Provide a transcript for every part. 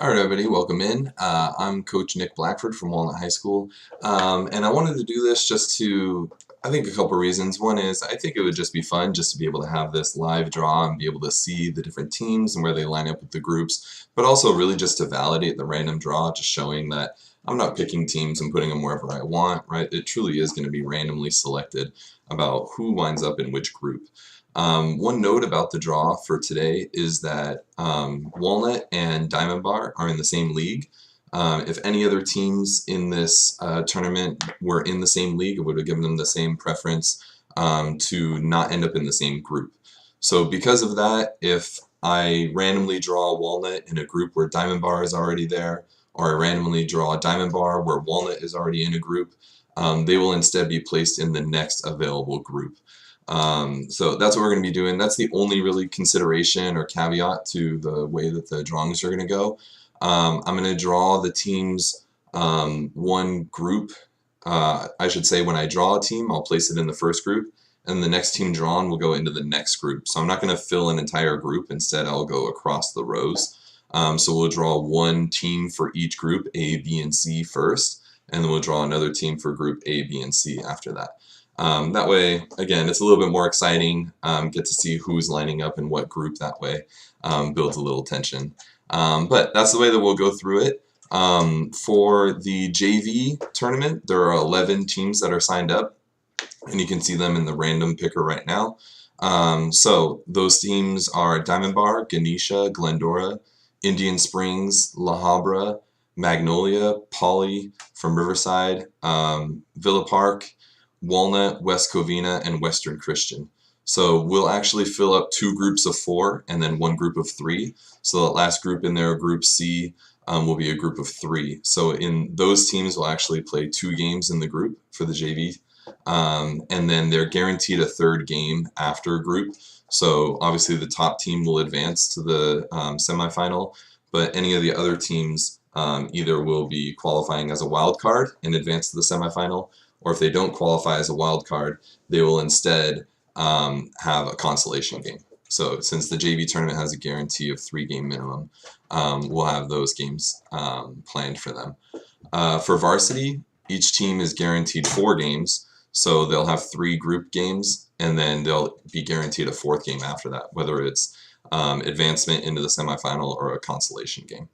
All right, everybody, welcome in. I'm Coach Nick Blackford from Walnut High School, and I wanted to do this just I think a couple reasons. One is I think it would just be fun just to be able to have this live draw and be able to see the different teams and where they line up with the groups, but also really just to validate the random draw, just showing that I'm not picking teams and putting them wherever I want, right? It truly is going to be randomly selected about who winds up in which group. One note about the draw for today is that Walnut and Diamond Bar are in the same league. If any other teams in this tournament were in the same league, it would have given them the same preference to not end up in the same group. So because of that, if I randomly draw Walnut in a group where Diamond Bar is already there, or I randomly draw Diamond Bar where Walnut is already in a group, they will instead be placed in the next available group. So that's what we're going to be doing. That's the only really consideration or caveat to the way that the drawings are going to go. I'm going to draw the teams one group. I should say when I draw a team, I'll place it in the first group, and the next team drawn will go into the next group. So I'm not going to fill an entire group. Instead, I'll go across the rows. So we'll draw one team for each group, A, B, and C first, and then we'll draw another team for group A, B, and C after that. That way, again, it's a little bit more exciting. Get to see who's lining up in what group that way. Builds a little tension. But that's the way that we'll go through it. For the JV tournament, there are 11 teams that are signed up, and you can see them in the random picker right now. So those teams are Diamond Bar, Ganesha, Glendora, Indian Springs, La Habra, Magnolia, Poly from Riverside, Villa Park, Walnut, West Covina, and Western Christian. So we'll actually fill up two groups of 4 and then one group of 3. So that last group in there, Group C, will be a group of 3. So in those teams, we'll actually play 2 games in the group for the JV. And then they're guaranteed a 3rd game after group. So obviously the top team will advance to the semifinal, but any of the other teams either will be qualifying as a wild card and advance to the semifinal, or if they don't qualify as a wild card, they will instead have a consolation game. So since the JV tournament has a guarantee of 3-game minimum, we'll have those games planned for them. For varsity, each team is guaranteed 4 games, so they'll have 3 group games, and then they'll be guaranteed a 4th game after that, whether it's advancement into the semifinal or a consolation game.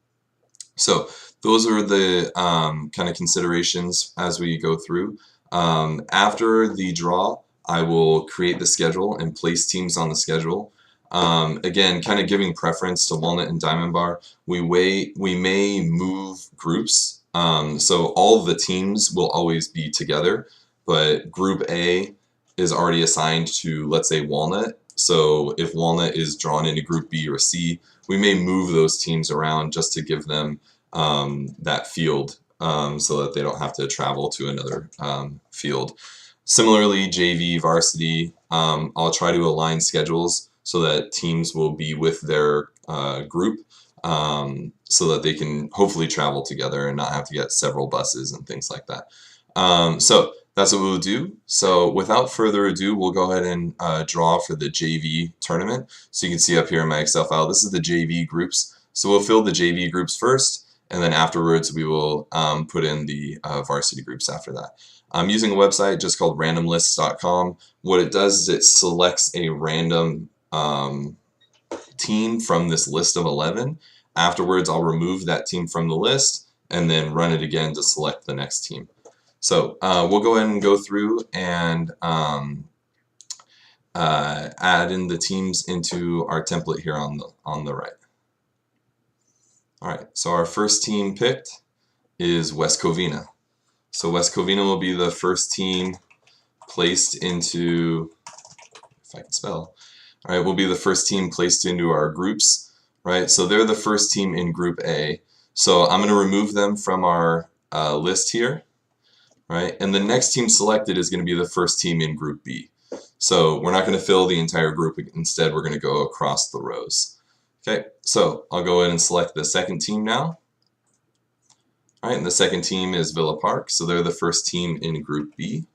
So those are the kind of considerations as we go through. After the draw, I will create the schedule and place teams on the schedule. Again, kind of giving preference to Walnut and Diamond Bar. We may move groups, so all of the teams will always be together, but Group A is already assigned to, let's say, Walnut. So if Walnut is drawn into Group B or C, we may move those teams around just to give them that field so that they don't have to travel to another field. Similarly, JV, varsity, I'll try to align schedules so that teams will be with their group so that they can hopefully travel together and not have to get several buses and things like that. So that's what we'll do. So without further ado, we'll go ahead and draw for the JV tournament. So you can see up here in my Excel file, this is the JV groups. So we'll fill the JV groups first, and then afterwards we will put in the varsity groups after that. I'm using a website just called randomlists.com. What it does is it selects a random team from this list of 11. Afterwards, I'll remove that team from the list and then run it again to select the next team. So we'll go ahead and go through and add in the teams into our template here on the right. All right, so our first team picked is West Covina. So West Covina will be the first team placed into, if I can spell, all right, will be the first team placed into our groups, right? So they're the first team in Group A. So I'm going to remove them from our list here, right? And the next team selected is going to be the first team in Group B. So we're not going to fill the entire group. Instead, we're going to go across the rows. Okay, so I'll go ahead and select the second team now. All right, and the second team is Villa Park, so they're the first team in Group B.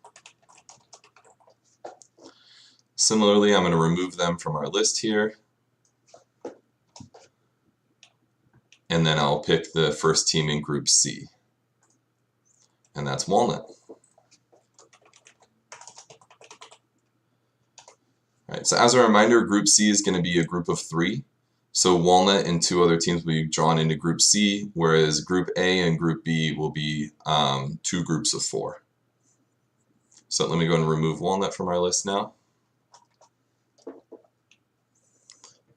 Similarly, I'm going to remove them from our list here. and then I'll pick the first team in Group C, and that's Walnut. All right, so as a reminder, Group C is going to be a group of 3. So Walnut and 2 other teams will be drawn into Group C, whereas Group A and Group B will be 2 groups of 4. So let me go and remove Walnut from our list now.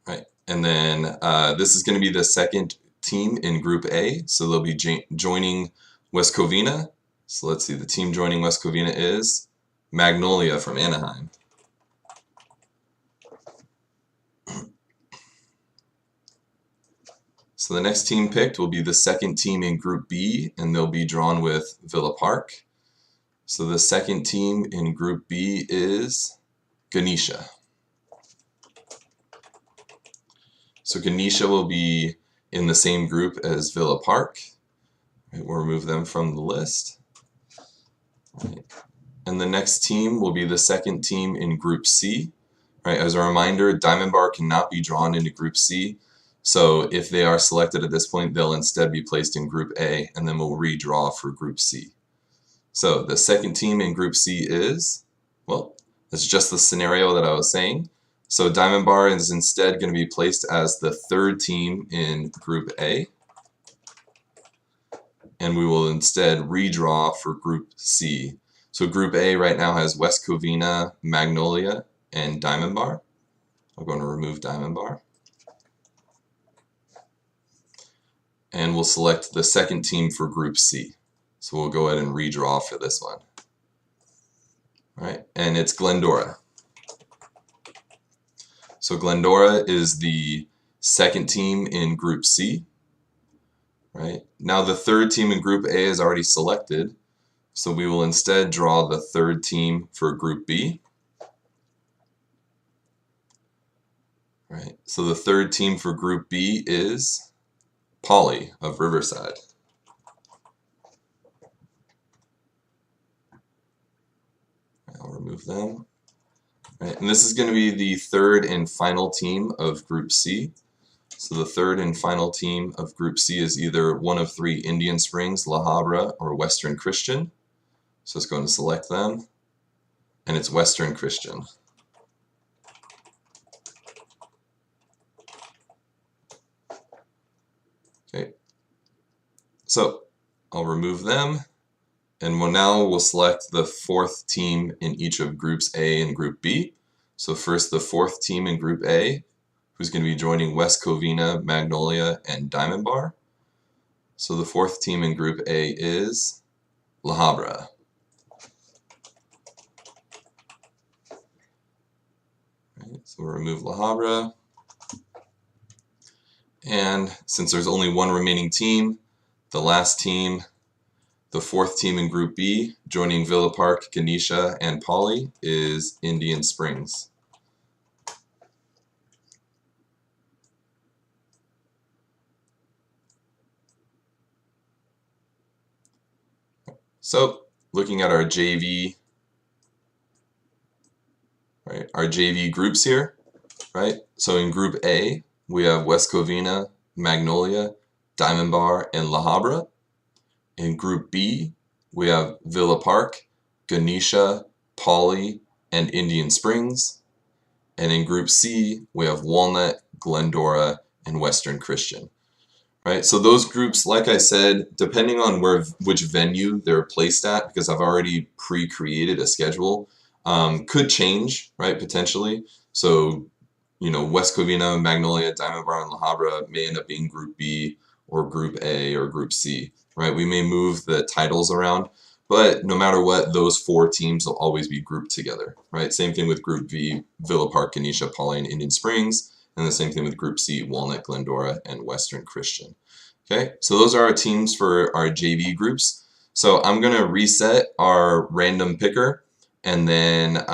Right, and then this is going to be the second team in Group A, so they'll be joining West Covina. So let's see, the team joining West Covina is Magnolia from Anaheim. So the next team picked will be the second team in Group B, and they'll be drawn with Villa Park. So the second team in Group B is Ganesha. So Ganesha will be in the same group as Villa Park. Right, we'll remove them from the list. Right. And the next team will be the second team in Group C. Right, as a reminder, Diamond Bar cannot be drawn into Group C. So if they are selected at this point, they'll instead be placed in Group A, and then we'll redraw for Group C. So the second team in Group C is, well, that's just the scenario that I was saying. So Diamond Bar is instead going to be placed as the third team in Group A, and we will instead redraw for Group C. So Group A right now has West Covina, Magnolia, and Diamond Bar. I'm going to remove Diamond Bar. And we'll select the second team for Group C. So we'll go ahead and redraw for this one. All right, and it's Glendora. So Glendora is the second team in Group C. Right, now the third team in Group A is already selected, so we will instead draw the third team for Group B. Right, so the third team for Group B is Poly of Riverside. I'll remove them. Right, and this is going to be the third and final team of Group C. So the third and final team of Group C is either one of 3 Indian Springs, La Habra, or Western Christian. So let's go and select them. And it's Western Christian. Okay. So I'll remove them. And we'll select the fourth team in each of Groups A and Group B. So first, the fourth team in Group A, who's going to be joining West Covina, Magnolia, and Diamond Bar. So the fourth team in Group A is La Habra. Right, so we'll remove La Habra. And since there's only one remaining team, the last team, the fourth team in Group B, joining Villa Park, Ganesha, and Poly, is Indian Springs. So, looking at our JV, right, our JV groups here, right? So in Group A, we have West Covina, Magnolia, Diamond Bar, and La Habra. In Group B, we have Villa Park, Ganesha, Poly, and Indian Springs. And in Group C, we have Walnut, Glendora, and Western Christian. Right, so those groups, like I said, depending on which venue they're placed at, because I've already pre-created a schedule, could change, right, potentially. So, you know, West Covina, Magnolia, Diamond Bar, and La Habra may end up being Group B or Group A or Group C, right? We may move the titles around, but no matter what, those 4 teams will always be grouped together, right? Same thing with Group V, Villa Park, Ganesha, Poly, and Indian Springs. And the same thing with Group C, Walnut, Glendora, and Western Christian. Okay, so those are our teams for our JV groups. So I'm going to reset our random picker, and then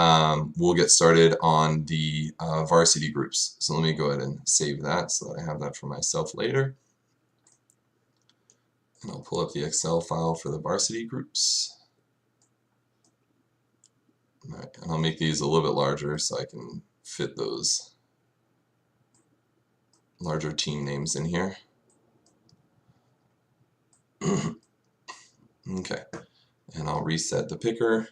we'll get started on the varsity groups. So let me go ahead and save that so that I have that for myself later. And I'll pull up the Excel file for the varsity groups. All right, and I'll make these a little bit larger so I can fit those larger team names in here. Okay, and I'll reset the picker.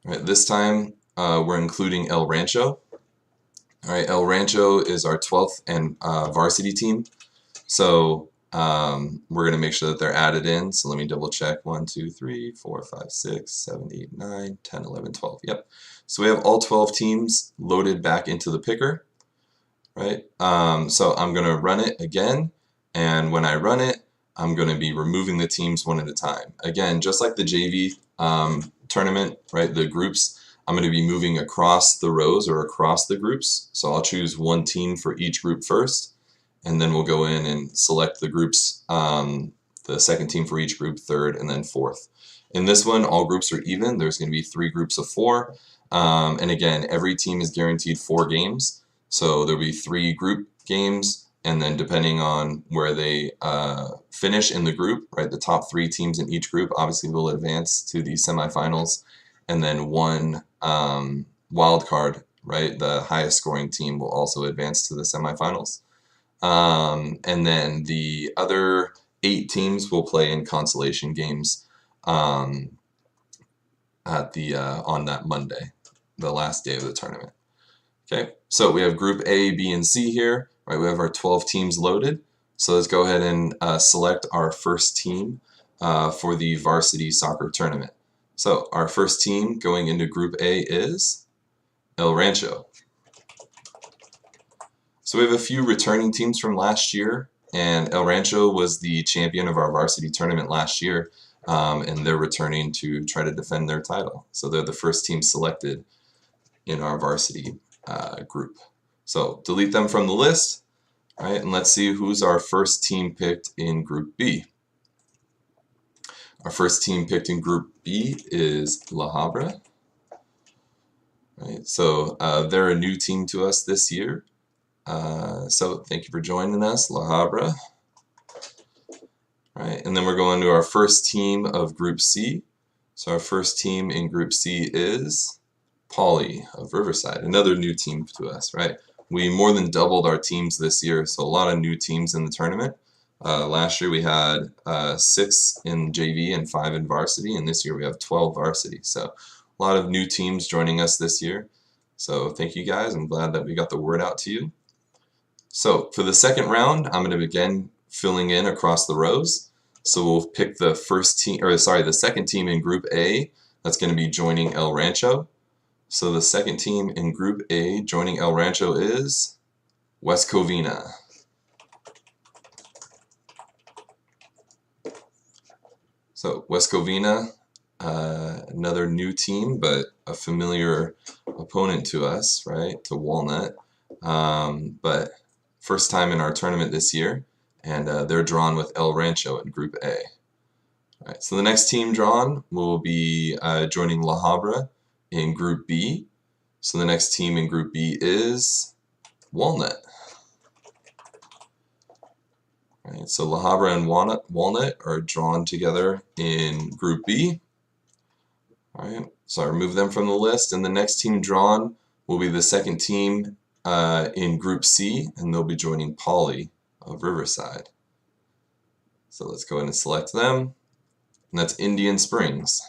All right, this time we're including El Rancho. All right, El Rancho is our 12th and varsity team. So we're going to make sure that they're added in. So let me double check. 1, 2, 3, 4, 5, 6, 7, 8, 9, 10, 11, 12. Yep. So we have all 12 teams loaded back into the picker, right? So I'm going to run it again. And when I run it, I'm going to be removing the teams one at a time. Again, just like the JV tournament, right? The groups, I'm going to be moving across the rows or across the groups. So I'll choose one team for each group first. And then we'll go in and select the groups, the second team for each group, third, and then fourth. In this one, all groups are even. There's going to be 3 groups of 4. And again, every team is guaranteed 4 games. So there'll be 3 group games, and then depending on where they finish in the group, right, the top 3 teams in each group obviously will advance to the semifinals, and then 1 wild card, right, the highest scoring team will also advance to the semifinals. And then the other 8 teams will play in consolation games at the on that Monday, the last day of the tournament. Okay, so we have Group A, B, and C here. Right, we have our 12 teams loaded. So let's go ahead and select our first team for the varsity soccer tournament. So our first team going into Group A is El Rancho. So we have a few returning teams from last year, and El Rancho was the champion of our varsity tournament last year, and they're returning to try to defend their title. So they're the first team selected in our varsity group. So delete them from the list, right? And let's see who's our first team picked in Group B. Our first team picked in Group B is La Habra. Right? So they're a new team to us this year. So thank you for joining us, La Habra. Right, and then we're going to our first team of Group C. So our first team in Group C is Poly of Riverside, another new team to us, right? We more than doubled our teams this year, so a lot of new teams in the tournament. Last year we had 6 in JV and 5 in varsity, and this year we have 12 varsity. So a lot of new teams joining us this year. So thank you guys. I'm glad that we got the word out to you. So for the second round, I'm going to begin filling in across the rows. So we'll pick the the second team in Group A. That's going to be joining El Rancho. So the second team in Group A joining El Rancho is West Covina. So West Covina, another new team, but a familiar opponent to us, right? To Walnut. But first time in our tournament this year, and they're drawn with El Rancho in Group A. All right, so the next team drawn will be joining La Habra in Group B. So the next team in Group B is Walnut. All right, so La Habra and Walnut are drawn together in Group B. All right, so I remove them from the list, and the next team drawn will be the second team in Group C, and they'll be joining Poly of Riverside. So let's go ahead and select them, and that's Indian Springs.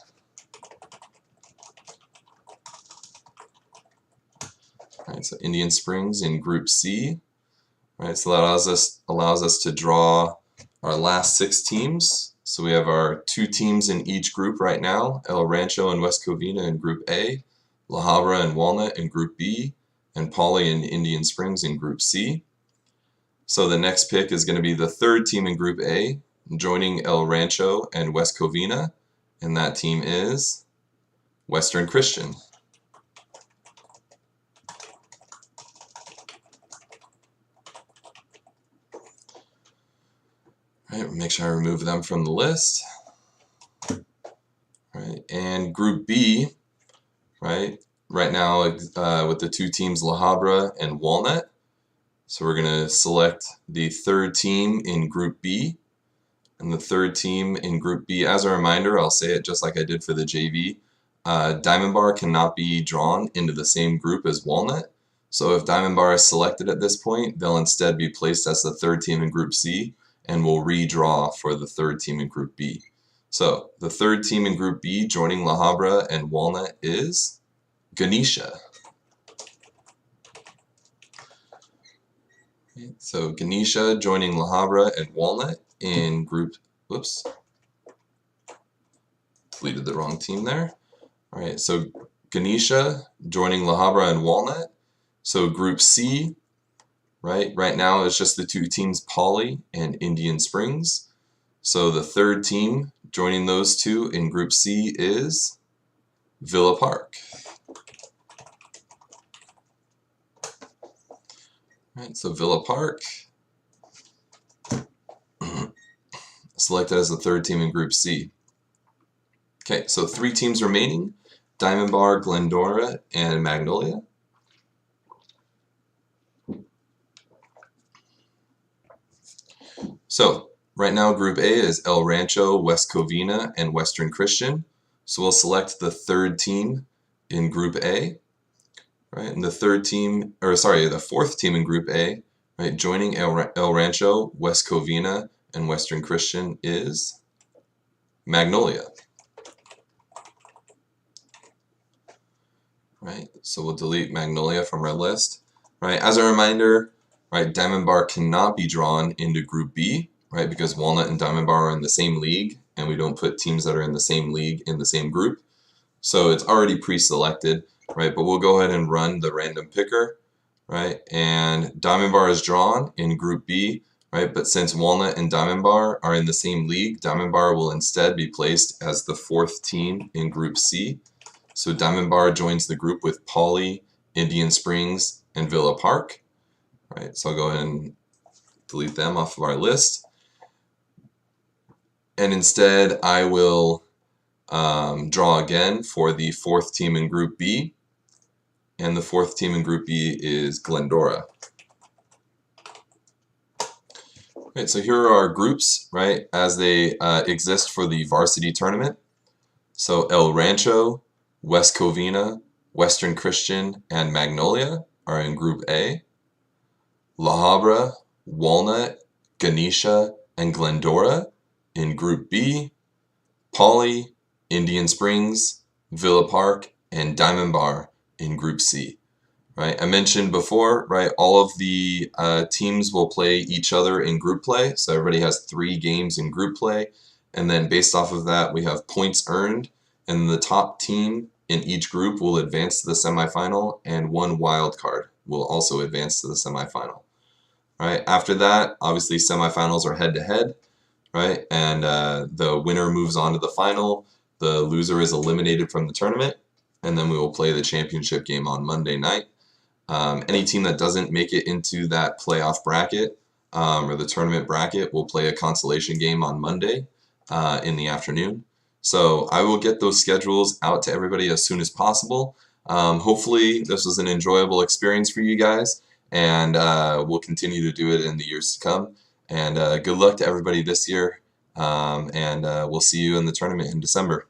All right, so Indian Springs in Group C. All right, so that allows us to draw our last 6 teams. So we have our 2 teams in each group right now, El Rancho and West Covina in Group A, La Habra and Walnut in Group B, and Poly and Indian Springs in Group C. So the next pick is going to be the third team in Group A, joining El Rancho and West Covina, and that team is Western Christian. All right, make sure I remove them from the list. All right, and Group B, right now with the 2 teams La Habra and Walnut. So we're going to select the third team in Group B. And the third team in Group B, as a reminder, I'll say it just like I did for the JV, Diamond Bar cannot be drawn into the same group as Walnut. So if Diamond Bar is selected at this point, they'll instead be placed as the third team in Group C, and we'll redraw for the third team in Group B. So the third team in Group B joining La Habra and Walnut is Ganesha. So Ganesha joining La Habra and Walnut in Group, whoops, deleted the wrong team there. All right, so Ganesha joining La Habra and Walnut. So Group C, right now is just the two teams, Poly and Indian Springs. So the third team joining those two in Group C is Villa Park. All right, so Villa Park selected as the third team in Group C. Okay, so three teams remaining, Diamond Bar, Glendora, and Magnolia. So right now Group A is El Rancho, West Covina, and Western Christian. So we'll select the third team in Group A, right? And the fourth team in Group A, right, joining El Rancho, West Covina, and Western Christian is Magnolia. Right, so we'll delete Magnolia from our list. Right, as a reminder, right, Diamond Bar cannot be drawn into Group B, right, because Walnut and Diamond Bar are in the same league, and we don't put teams that are in the same league in the same group. So it's already pre-selected, right, but we'll go ahead and run the random picker, right, and Diamond Bar is drawn in Group B, right, but since Walnut and Diamond Bar are in the same league, Diamond Bar will instead be placed as the fourth team in Group C. So Diamond Bar joins the group with Poly, Indian Springs, and Villa Park. All right, so I'll go ahead and delete them off of our list. And instead, I will draw again for the fourth team in Group B. And the fourth team in Group B is Glendora. All right, so here are our groups, right, as they exist for the varsity tournament. So El Rancho, West Covina, Western Christian, and Magnolia are in Group A. La Habra, Walnut, Ganesha, and Glendora in Group B. Poly, Indian Springs, Villa Park, and Diamond Bar in Group C. Right, I mentioned before, right, all of the teams will play each other in group play. So everybody has 3 games in group play. And then based off of that, we have points earned. And the top team in each group will advance to the semifinal, and 1 wild card will also advance to the semifinal. Right? After that, obviously semifinals are head-to-head, right? And the winner moves on to the final. The loser is eliminated from the tournament, and then we will play the championship game on Monday night. Any team that doesn't make it into that playoff bracket or the tournament bracket will play a consolation game on Monday in the afternoon. So I will get those schedules out to everybody as soon as possible. Hopefully this was an enjoyable experience for you guys, and we'll continue to do it in the years to come. And good luck to everybody this year, and we'll see you in the tournament in December.